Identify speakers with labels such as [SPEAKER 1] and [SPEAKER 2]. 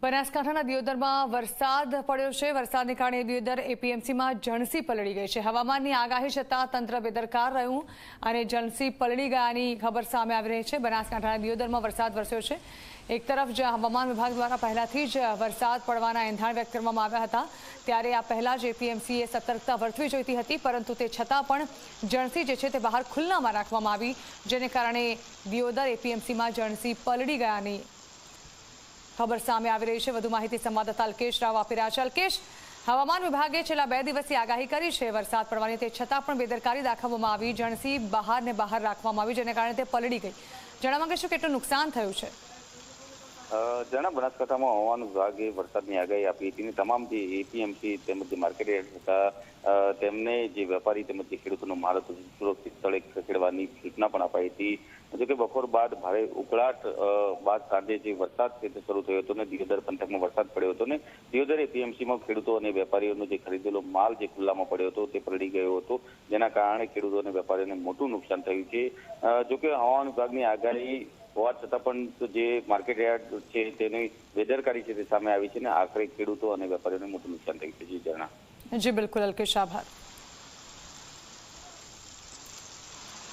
[SPEAKER 1] બનાસકાંઠાના દિયોદરમાં વરસાદ પડ્યો છે। વરસાદને કારણે દિયોદર એપીએમસીમાં જણસી પલળી ગઈ છે। હવામાનની આગાહી છતાં તંત્ર બેદરકાર રહ્યું અને જણસી પલળી ગયાની ખબર સામે આવી રહી છે। બનાસકાંઠાના દિયોદરમાં વરસાદ વરસ્યો છે। એક તરફ હવામાન વિભાગ દ્વારા પહેલાથી જ વરસાદ પડવાના એંધાણ વ્યક્ત કરવામાં આવ્યા હતા, ત્યારે આ પહેલા જ એપીએમસીએ સતર્કતા વર્તવી જોઈતી હતી, પરંતુ તે છતાં પણ જણસી જે છે તે બહાર ખુલ્લામાં રાખવામાં આવી, જેને કારણે દિયોદર એપીએમસીમાં જણસી પલળી ગયાની ખબર સામે આવી રહી છે। વધુ માહિતી સંવાદદાતા અલ્કેશ રાવ આપી રહ્યા છે। અલ્કેશ, હવામાન વિભાગે છેલ્લા 2 દિવસથી આગાહી કરી છે વરસાદ પડવાની, તે છતાં પણ બેદરકારી દાખવવામાં આવી, જણસી બહાર રાખવામાં આવી, જેને કારણે તે પલળી ગઈ। જણાવવા માંગશો કેટલું નુકસાન થયું છે?
[SPEAKER 2] બનાસકાંઠામાં હવામાન વિભાગે વરસાદની આગાહી આપી હતી અને તમામ જે એપીએમસી તેમજ જે માર્કેટ હતા તેમને જે વેપારી તેમજ જે ખેડૂતોનો માલ હતો સુરક્ષિત સ્થળે ખસેડવાની સૂચના પણ અપાઈ હતી। જોકે બપોર બાદ ભારે ઉકળાટ બાદ સાંજે જે વરસાદ છે તે શરૂ થયો હતો અને દિયોદર પંથકમાં વરસાદ પડ્યો હતો ને દિયોદર એપીએમસીમાં ખેડૂતો અને વેપારીઓનો જે ખરીદેલો માલ જે ખુલ્લામાં પડ્યો હતો તે પલળી ગયો હતો, જેના કારણે ખેડૂતો અને વેપારીઓને મોટું નુકસાન થયું છે। જોકે હવામાન વિભાગની આગાહી હોવા છતાં પણ જે માર્કેટ યાર્ડ છે તેની બેદરકારી છે તે સામે આવી છે અને આખરે ખેડૂતો અને વેપારીઓને મોટું નુકસાન થયું છે। જી જણા।
[SPEAKER 1] જી બિલકુલ અલ્કેશ, આભાર।